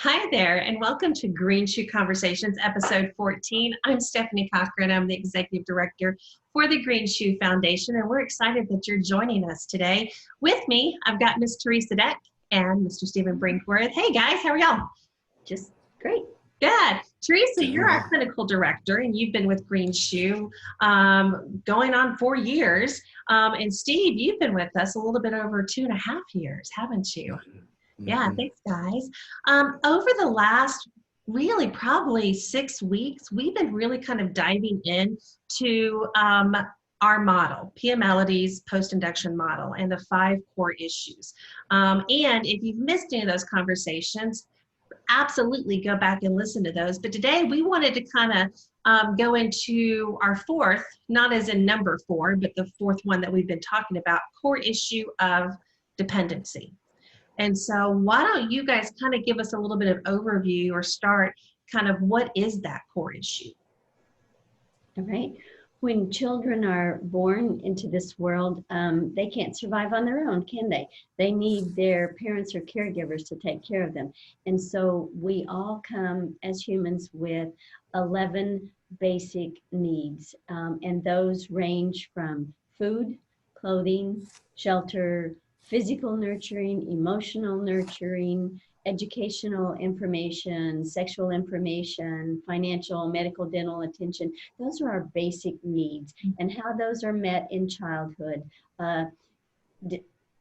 Hi there, and welcome to Green Shoe Conversations, episode 14. I'm Stephanie Cochran. I'm the executive director for the Green Shoe Foundation, and we're excited that you're joining us today. With me, I've got Miss Teresa Deck and Mr. Stephen Brinkworth. Hey guys, how are y'all? Just great. Good. Teresa, you're our clinical director, and you've been with Green Shoe going on 4 years. And Steve, you've been with us a little bit over 2.5 years, haven't you? Yeah, thanks, guys. Over the last really probably 6 weeks, we've been really kind of diving into our model, PMLity's post-induction model, and the 5 core issues. And if you've missed any of those conversations, absolutely go back and listen to those. But today we wanted to kind of go into our fourth, not as in number 4, but the fourth one that we've been talking about, core issue of dependency. And so why don't you guys kind of give us a little bit of overview or start kind of what is that core issue? All right. When children are born into this world, they can't survive on their own, can they? They need their parents or caregivers to take care of them. And so we all come as humans with 11 basic needs. And those range from food, clothing, shelter, physical nurturing, emotional nurturing, educational information, sexual information, financial, medical, dental attention. Those are our basic needs, and how those are met in childhood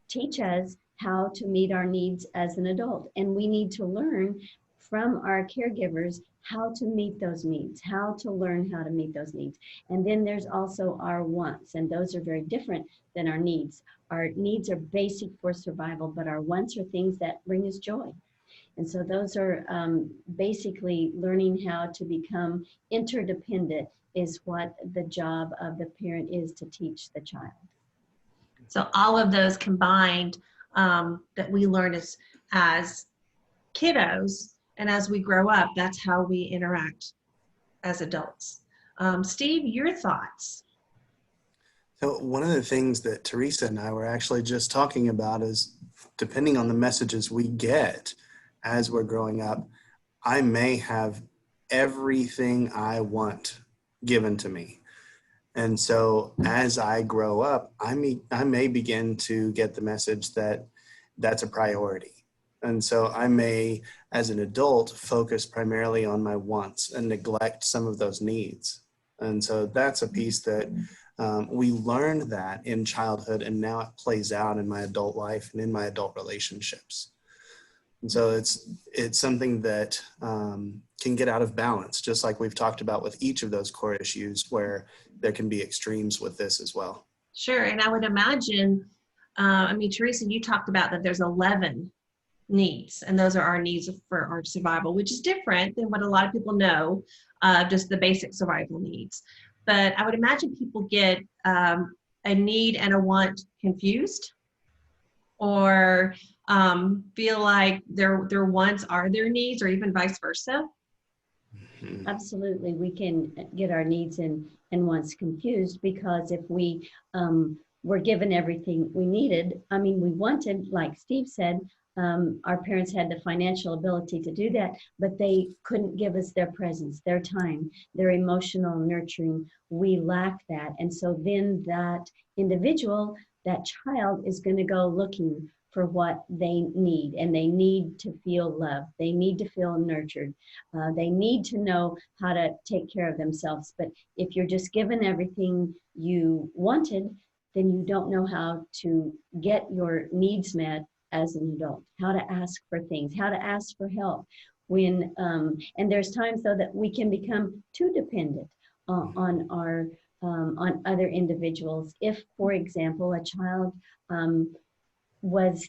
teach us how to meet our needs as an adult. And we need to learn from our caregivers how to meet those needs, how to learn how to meet those needs. And then there's also our wants, and those are very different than our needs. Our needs are basic for survival, but our wants are things that bring us joy. And so those are basically learning how to become interdependent is what the job of the parent is to teach the child. So all of those combined that we learn as kiddos, and as we grow up, that's how we interact as adults. Steve, your thoughts? So one of the things that Teresa and I were actually just talking about is, depending on the messages we get as we're growing up, I may have everything I want given to me. And so as I grow up, I may begin to get the message that that's a priority. And so I may, as an adult, focus primarily on my wants and neglect some of those needs. And so that's a piece that we learned that in childhood, and now it plays out in my adult life and in my adult relationships. And so it's something that can get out of balance, just like we've talked about with each of those core issues, where there can be extremes with this as well. Sure, and I would imagine, Teresa, you talked about that there's 11 needs, and those are our needs for our survival, which is different than what a lot of people know, just the basic survival needs. But I would imagine people get a need and a want confused, or feel like their wants are their needs, or even vice versa. Absolutely, we can get our needs and wants confused, because if we were given everything we needed, we wanted, like Steve said, our parents had the financial ability to do that, but they couldn't give us their presence, their time, their emotional nurturing. We lack that. And so then that individual, that child, is going to go looking for what they need, and they need to feel loved. They need to feel nurtured. They need to know how to take care of themselves. But if you're just given everything you wanted, then you don't know how to get your needs met as an adult, how to ask for things, how to ask for help. And there's times, though, that we can become too dependent on other individuals. If, for example, a child was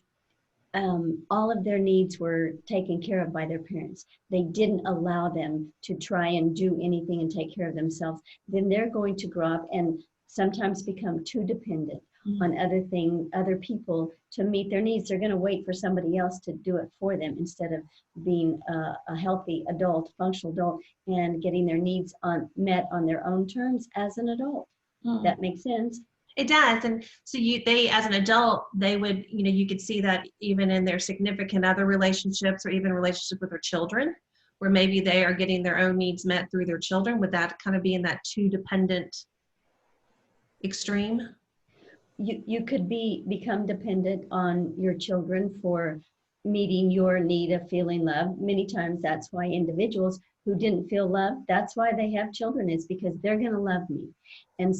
all of their needs were taken care of by their parents, they didn't allow them to try and do anything and take care of themselves, then they're going to grow up and sometimes become too dependent on other people to meet their needs. They're going to wait for somebody else to do it for them, instead of being a healthy adult, functional adult, and getting their needs met on their own terms as an adult. That makes sense. It does. And so they, as an adult, they would, you could see that even in their significant other relationships or even relationship with their children, where maybe they are getting their own needs met through their children. Would that kind of be in that too dependent extreme? You could become dependent on your children for meeting your need of feeling loved. Many times that's why individuals who didn't feel loved, that's why they have children, is because they're going to love me. And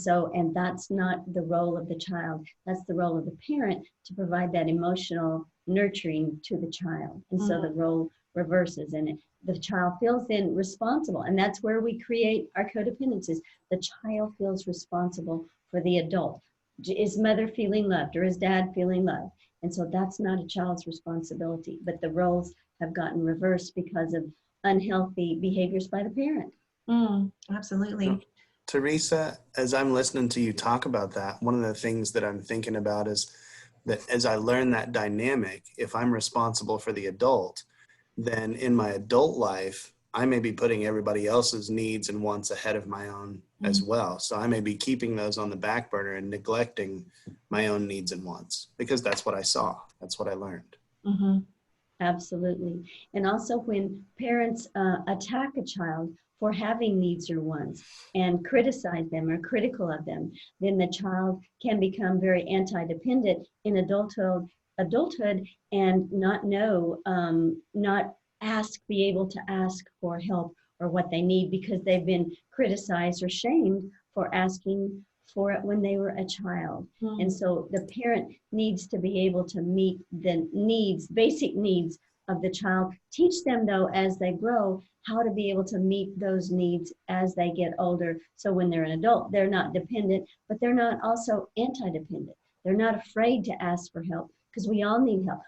that's not the role of the child. That's the role of the parent, to provide that emotional nurturing to the child. And so the role reverses, and the child feels then responsible. And that's where we create our codependencies. The child feels responsible for the adult. Is mother feeling loved, or is dad feeling loved? And so that's not a child's responsibility, but the roles have gotten reversed because of unhealthy behaviors by the parent. Absolutely. Teresa, as I'm listening to you talk about that, one of the things that I'm thinking about is that as I learn that dynamic, if I'm responsible for the adult, then in my adult life, I may be putting everybody else's needs and wants ahead of my own as well. So I may be keeping those on the back burner and neglecting my own needs and wants, because that's what I saw. That's what I learned. Absolutely. And also when parents attack a child for having needs or wants and criticize them or critical of them, then the child can become very anti-dependent in adulthood and not know, not be able to ask for help or what they need, because they've been criticized or shamed for asking for it when they were a child. And so the parent needs to be able to meet the basic needs of the child. Teach them, though, as they grow, how to be able to meet those needs as they get older. So when they're an adult, they're not dependent, but they're not also anti-dependent. They're not afraid to ask for help, because we all need help.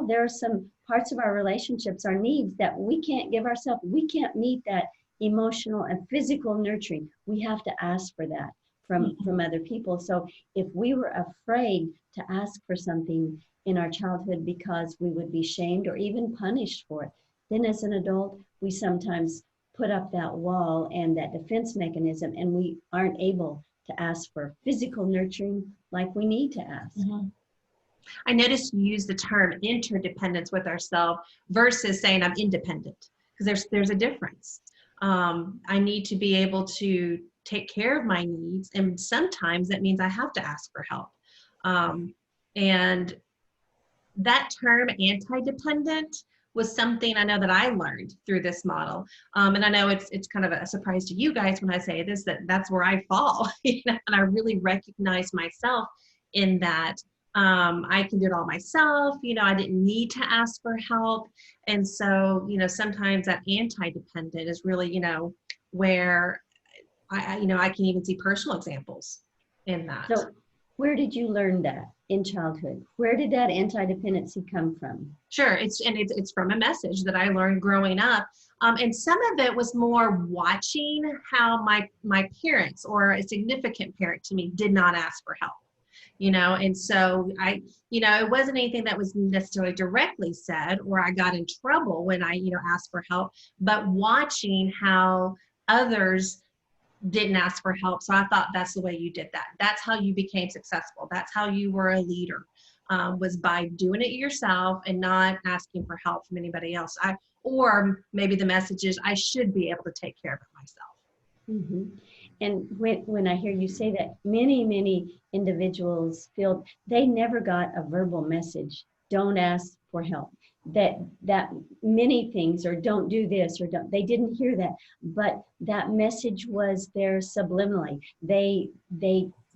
There are some parts of our relationships, our needs, that we can't give ourselves. We can't meet that emotional and physical nurturing. We have to ask for that from other people. So if we were afraid to ask for something in our childhood because we would be shamed or even punished for it, then as an adult, we sometimes put up that wall and that defense mechanism, and we aren't able to ask for physical nurturing like we need to ask. I noticed you use the term interdependence with ourselves versus saying I'm independent, because there's a difference. I need to be able to take care of my needs, and sometimes that means I have to ask for help. And that term anti-dependent was something I know that I learned through this model. And I know it's kind of a surprise to you guys when I say this, that's where I fall. And I really recognize myself in that. I can do it all myself. I didn't need to ask for help. And so, sometimes that anti-dependent is really, where I can even see personal examples in that. So where did you learn that in childhood? Where did that anti-dependency come from? Sure. It's from a message that I learned growing up. And some of it was more watching how my parents, or a significant parent to me, did not ask for help. And so it wasn't anything that was necessarily directly said, or I got in trouble when I, asked for help, but watching how others didn't ask for help. So I thought that's the way you did that. That's how you became successful. That's how you were a leader, was by doing it yourself and not asking for help from anybody else. Or maybe the message is I should be able to take care of it myself. And when I hear you say that, many individuals feel they never got a verbal message. Don't ask for help. That many things, or don't do this, or don't. They didn't hear that, but that message was there subliminally. They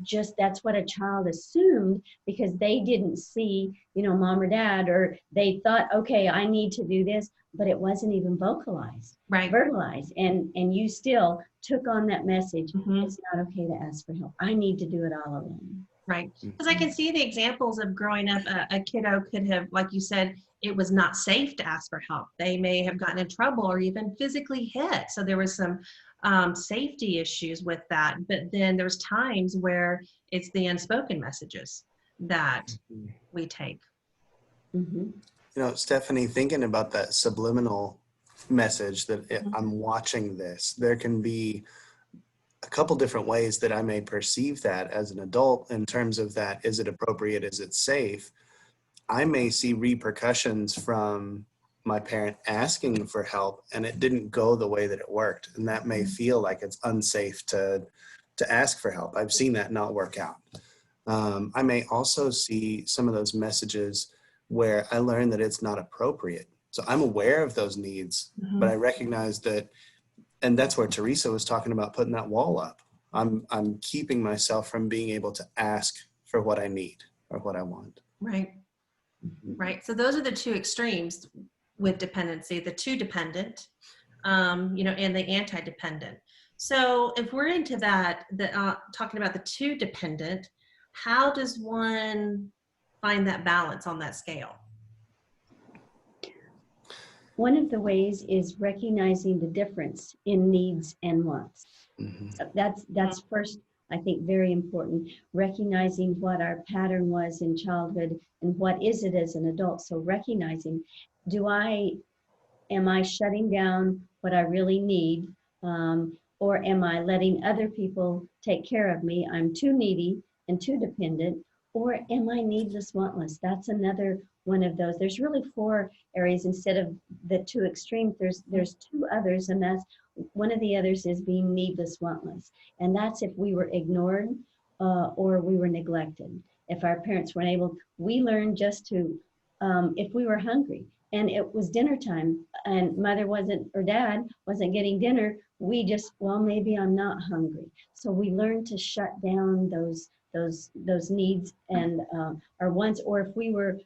just, that's what a child assumed, because they didn't see, mom or dad, or they thought, okay, I need to do this, but it wasn't even vocalized, right, verbalized, and you still took on that message. It's not okay to ask for help. I need to do it all alone. Right, because I can see the examples of growing up. A kiddo could have, like you said, it was not safe to ask for help. They may have gotten in trouble or even physically hit. So there was some safety issues with that. But then there's times where it's the unspoken messages that we take. Stephanie, thinking about that subliminal message that I'm watching this, there can be a couple different ways that I may perceive that as an adult in terms of that. Is it appropriate? Is it safe? I may see repercussions from my parent asking for help and it didn't go the way that it worked. And that may feel like it's unsafe to ask for help. I've seen that not work out. I may also see some of those messages where I learn that it's not appropriate. So I'm aware of those needs, but I recognize that, and that's where Teresa was talking about putting that wall up. I'm keeping myself from being able to ask for what I need or what I want. Right. Right. So those are the two extremes with dependency, the too dependent, and the anti-dependent. So if we're into that, talking about the too dependent, how does one find that balance on that scale? One of the ways is recognizing the difference in needs and wants. So that's first, I think, very important. Recognizing what our pattern was in childhood and what is it as an adult. So recognizing, am I shutting down what I really need? Or am I letting other people take care of me? I'm too needy and too dependent. Or am I needless, wantless? That's another one of those. There's really 4 areas instead of the 2 extremes. There's 2 others, and that's one of the others is being needless, wantless. And that's if we were ignored or we were neglected. If our parents weren't able, we learned just to, if we were hungry and it was dinner time and mother wasn't, or dad wasn't getting dinner, we just, well, maybe I'm not hungry. So we learned to shut down those needs and our wants, or if we were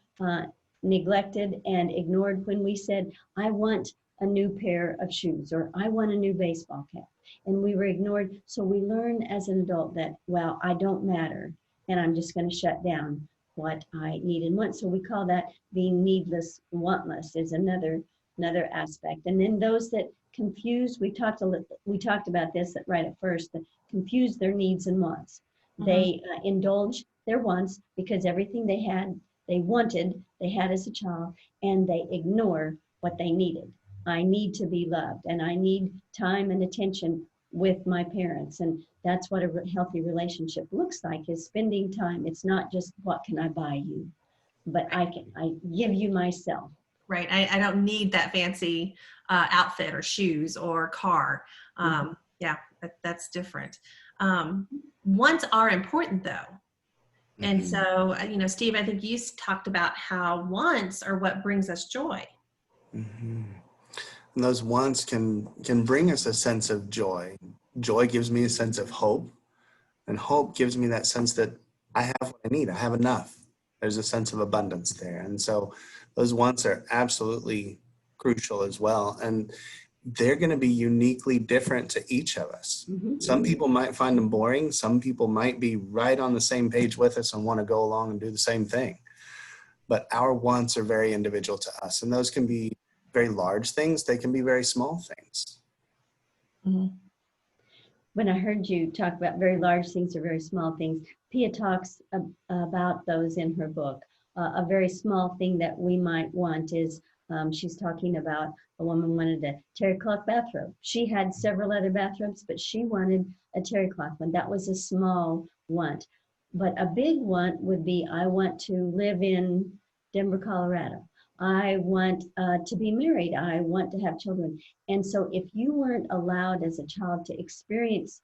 neglected and ignored when we said, I want a new pair of shoes, or I want a new baseball cap, and we were ignored. So we learn as an adult that, well, I don't matter, and I'm just going to shut down what I need and want. So we call that being needless, wantless is another aspect. And then those that confuse, we talked about this right at first, that confuse their needs and wants. They indulge their wants because everything they wanted, they had as a child, and they ignore what they needed. I need to be loved, and I need time and attention with my parents. And that's what a healthy relationship looks like, is spending time. It's not just, what can I buy you? But I give you myself. Right. I don't need that fancy outfit or shoes or car. Yeah, that's different. Wants are important though. And so, Steve, I think you talked about how wants are what brings us joy. And those wants can bring us a sense of joy. Joy gives me a sense of hope, and hope gives me that sense that I have what I need. I have enough. There's a sense of abundance there. And so those wants are absolutely crucial as well. And they're going to be uniquely different to each of us. Some people might find them boring. Some people might be right on the same page with us and want to go along and do the same thing. But our wants are very individual to us. And those can be very large things. They can be very small things. When I heard you talk about very large things or very small things, Pia talks about those in her book. A very small thing that we might want is, she's talking about a woman wanted a terry cloth bathrobe. She had several other bathrobes, but she wanted a terry cloth one. That was a small want. But a big want would be, I want to live in Denver, Colorado. I want to be married. I want to have children. And so if you weren't allowed as a child to experience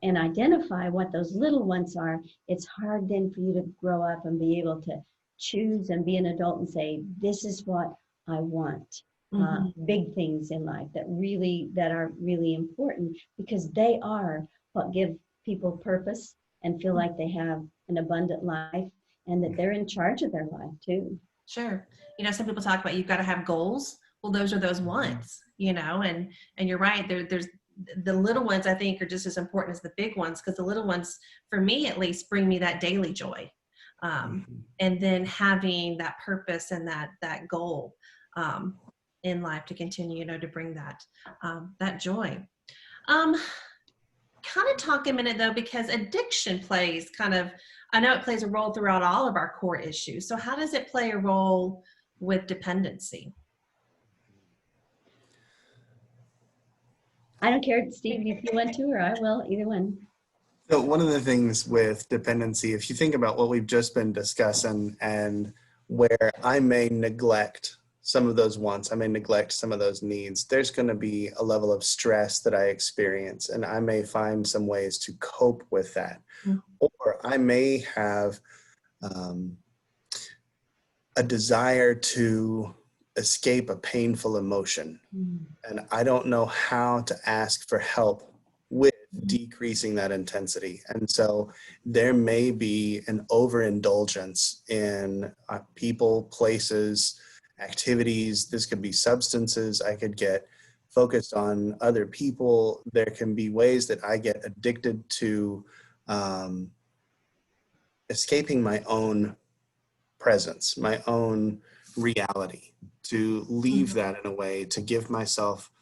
and identify what those little wants are, it's hard then for you to grow up and be able to choose and be an adult and say, this is what I want. Big things in life that are really important, because they are what give people purpose and feel like they have an abundant life and that they're in charge of their life too. Sure. Some people talk about you've got to have goals. Well, those are those wants, and you're right. There's the little ones, I think, are just as important as the big ones, because the little ones, for me at least, bring me that daily joy. And then having that purpose and that goal in life to continue, to bring that joy. Kind of talk a minute though, because addiction plays I know it plays a role throughout all of our core issues. So how does it play a role with dependency? I don't care, Steve, if you want to, or I will, either one. So one of the things with dependency, if you think about what we've just been discussing and where I may neglect some of those wants, I may neglect some of those needs, there's going to be a level of stress that I experience, and I may find some ways to cope with that. Mm. Or I may have um, a desire to escape a painful emotion, Mm. and I don't know how to ask for help with decreasing that intensity. And so there may be an overindulgence in people, places, activities. This could be substances. I could get focused on other people. There can be ways that I get addicted to um, escaping my own presence, my own reality, to leave Mhm. that in a way to give myself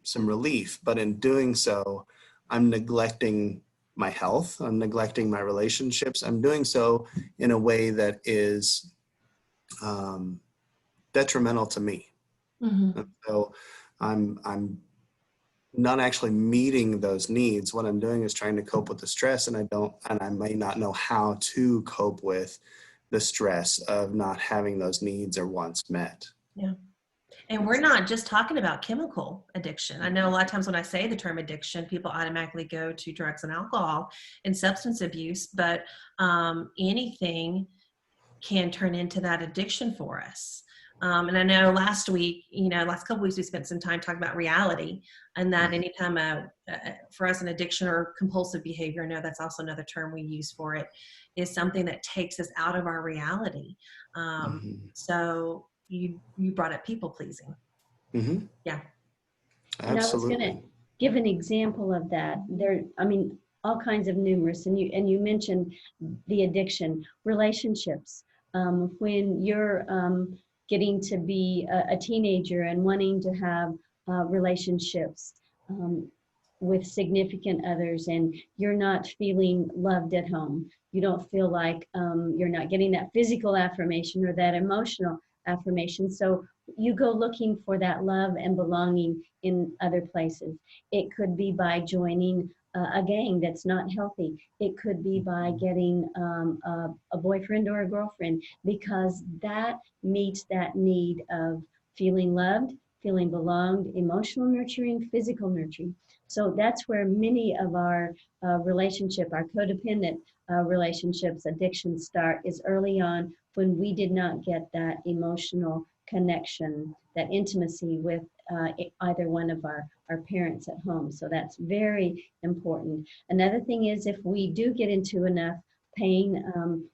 some relief. But in doing so, I'm neglecting my health, I'm neglecting my relationships, I'm doing so in a way that is um, detrimental to me. And Mhm. so I'm not actually meeting those needs. What I'm doing is trying to cope with the stress, and I may not know how to cope with the stress of not having those needs or wants met. Yeah. And we're not just talking about chemical addiction. I know a lot of times when I say the term addiction, people automatically go to drugs and alcohol and substance abuse, but anything can turn into that addiction for us. And I know last week, last couple weeks, we spent some time talking about reality, and that anytime for us, an addiction or compulsive behavior, I know that's also another term we use for it, is something that takes us out of our reality. Mhm. So you brought up people pleasing. Mhm. Yeah. And I was going to Absolutely. give an example of that. There, I mean, all kinds of numerous, and you mentioned the addiction, relationships. When you're getting to be a teenager and wanting to have relationships um, with significant others, and you're not feeling loved at home, you don't feel like you're not getting that physical affirmation or that emotional affirmation. So you go looking for that love and belonging in other places. It could be by joining a gang that's not healthy. It could be by getting a boyfriend or a girlfriend, because that meets that need of feeling loved, feeling belonged, emotional nurturing, physical nurturing. So that's where many of our our codependent relationships, addictions start, is early on, when we did not get that emotional connection, that intimacy with either one of our parents at home. So that's very important. Another thing is, if we do get into enough pain,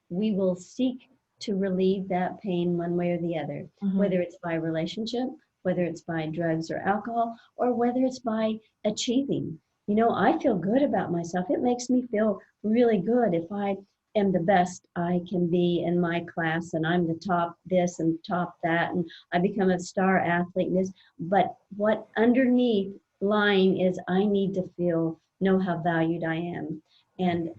we will seek to relieve that pain one way or the other, Mhm. whether it's by relationship, whether it's by drugs or alcohol, or whether it's by achieving. I feel good about myself. It makes me feel really good if I am the best I can be in my class, and I'm the top this and top that, and I become a star athlete and this. But what underneath lying is, I need to know how valued I am. And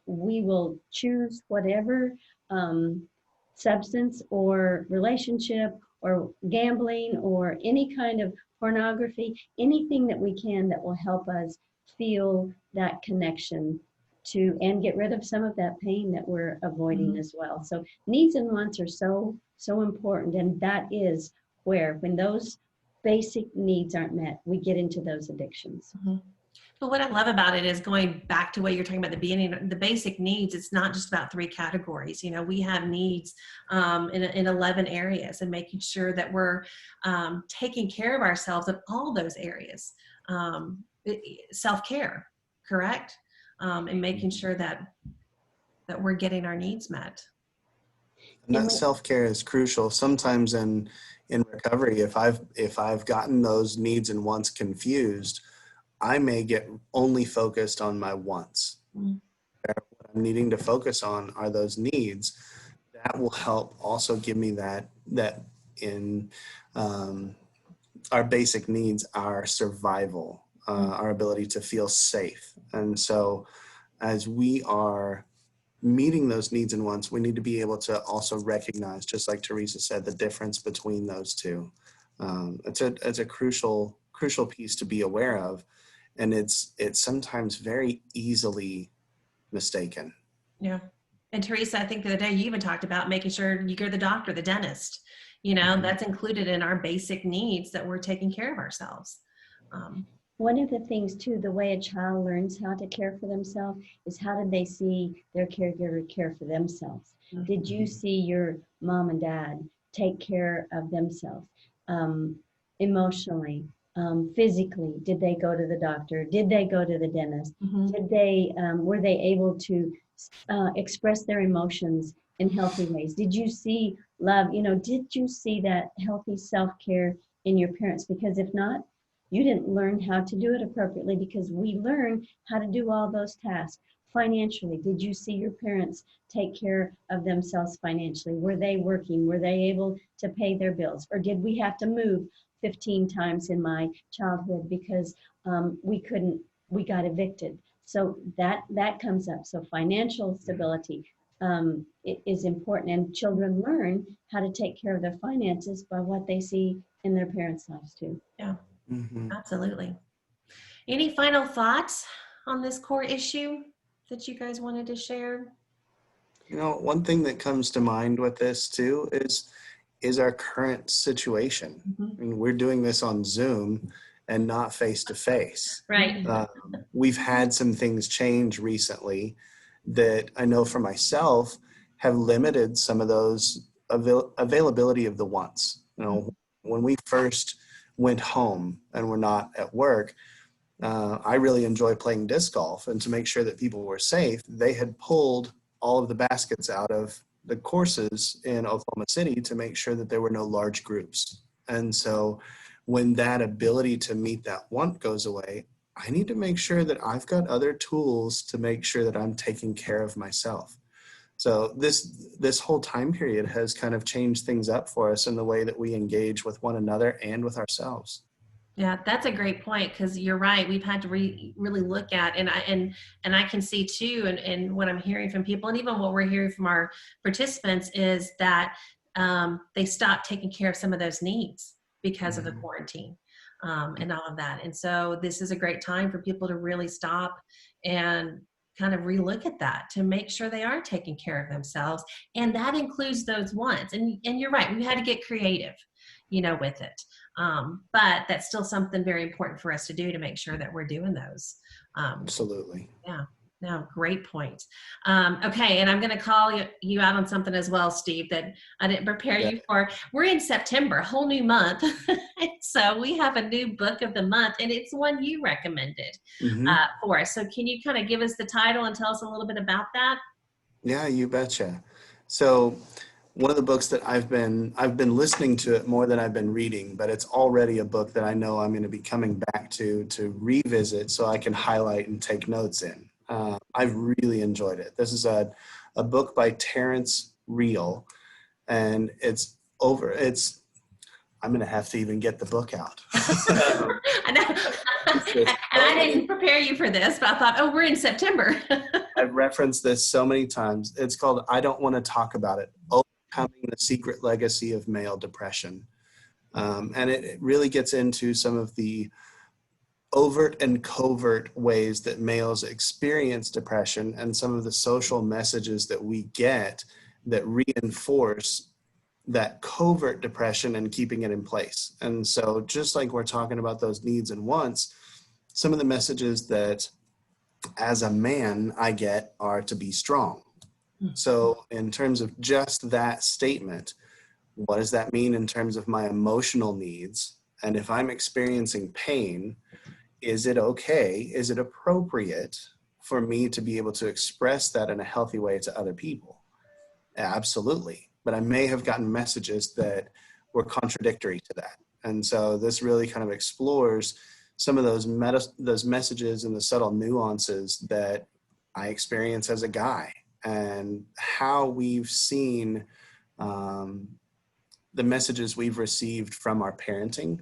we will choose whatever um, substance or relationship or gambling or any kind of pornography, anything that we can that will help us feel that connection to, and get rid of some of that pain that we're avoiding Mhm. as well. So needs and wants are so important, and that is where, when those basic needs aren't met, we get into those addictions. Mhm. But what I love about it is, going back to what you're talking about at the beginning, the basic needs. It's not just about three categories. We have needs in 11 areas, and making sure that we're taking care of ourselves in all those areas. Self-care, correct? And making sure that we're getting our needs met. And And that when, self-care is crucial. Sometimes in recovery, if I've gotten those needs and wants confused, I may get only focused on my wants. Mhm. What I'm needing to focus on are those needs. That will help also give me that in um, our basic needs, our survival, our ability to feel safe. And so as we are meeting those needs and wants, we need to be able to also recognize, just like Teresa said, the difference between those two. It's a crucial piece to be aware of. And it's sometimes very easily mistaken. Yeah. And Teresa, I think the other day you even talked about making sure you go to the doctor, the dentist. You know, that's included in our basic needs, that we're taking care of ourselves. One of the things too, the way a child learns how to care for themselves is how did they see their caregiver care for themselves? Did you see your mom and dad take care of themselves emotionally, physically? Did they go to the doctor? Did they go to the dentist? Did they were they able to express their emotions in healthy ways? Did you see love? You know, did you see that healthy self-care in your parents? Because if not, you didn't learn how to do it appropriately, because we learn how to do all those tasks. Financially, did you see your parents take care of themselves financially? Were they working? Were they able to pay their bills? Or did we have to move 15 times in my childhood because we got evicted? So that comes up. So financial stability is important, and children learn how to take care of their finances by what they see in their parents' lives too. Yeah, absolutely. Any final thoughts on this core issue that you guys wanted to share? You know, one thing that comes to mind with this too is our current situation. I mean, we're doing this on Zoom and not face to face. Right. We've had some things change recently that I know for myself have limited some of those availability of the wants. You know, when we first went home and were not at work, I really enjoy playing disc golf, and to make sure that people were safe, they had pulled all of the baskets out of the courses in Oklahoma City to make sure that there were no large groups. And so when that ability to meet that want goes away, I need to make sure that I've got other tools to make sure that I'm taking care of myself. So this whole time period has kind of changed things up for us in the way that we engage with one another and with ourselves. Yeah, that's a great point, because you're right. We've had to really look at, and I can see too, and what I'm hearing from people, and even what we're hearing from our participants, is that they stopped taking care of some of those needs because of the quarantine and all of that. And so this is a great time for people to really stop and kind of relook at that, to make sure they are taking care of themselves, and that includes those wants. And you're right, we had to get creative, you know, with it. But that's still something very important for us to do, to make sure that we're doing those. Absolutely. Yeah. No, great point. Okay, and I'm going to call you out on something as well, Steve, that I didn't prepare you for. We're in September, whole new month. So we have a new book of the month, and it's one you recommended for us. So can you kind of give us the title and tell us a little bit about that? Yeah, you betcha. So one of the books that I've been listening to it more than I've been reading, but it's already a book that I know I'm going to be coming back to revisit so I can highlight and take notes in. I've really enjoyed it. This is a book by Terrence Real, and I'm going to have to even get the book out. I know. And I didn't prepare you for this, but I thought, oh, we're in September. I've referenced this so many times. It's called I Don't Want to Talk About It, Overcoming the Secret Legacy of Male Depression. And it really gets into some of the overt and covert ways that males experience depression, and some of the social messages that we get that reinforce that covert depression and keeping it in place. And so just like we're talking about those needs and wants, some of the messages that as a man I get are to be strong. So in terms of just that statement, what does that mean in terms of my emotional needs? And if I'm experiencing pain, is it okay? Is it appropriate for me to be able to express that in a healthy way to other people? Absolutely. But I may have gotten messages that were contradictory to that. And so this really kind of explores some of those messages and the subtle nuances that I experience as a guy, and how we've seen the messages we've received from our parenting,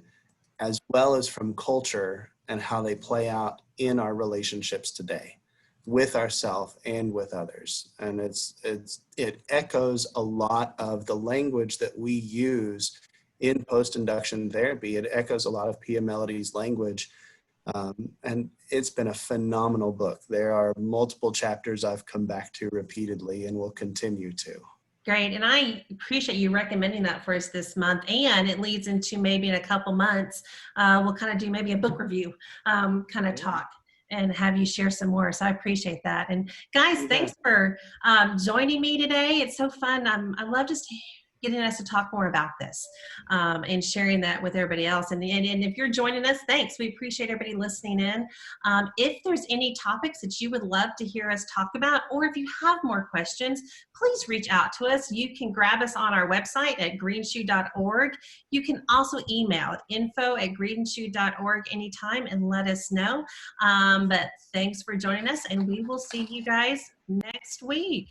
as well as from culture, and how they play out in our relationships today with ourselves and with others. And it echoes a lot of the language that we use in post-induction therapy. It echoes a lot of Pia Melody's language. And it's been a phenomenal book. There are multiple chapters I've come back to repeatedly and will continue to. Great. And I appreciate you recommending that for us this month. And it leads into maybe in a couple months, we'll kind of do maybe a book review kind of talk and have you share some more. So I appreciate that. And guys, thanks for joining me today. It's so fun. I love just getting us to talk more about this and sharing that with everybody else. And if you're joining us, thanks. We appreciate everybody listening in. If there's any topics that you would love to hear us talk about, or if you have more questions, please reach out to us. You can grab us on our website at greenshoe.org. You can also email info@greenshoe.org anytime and let us know. But thanks for joining us, and we will see you guys next week.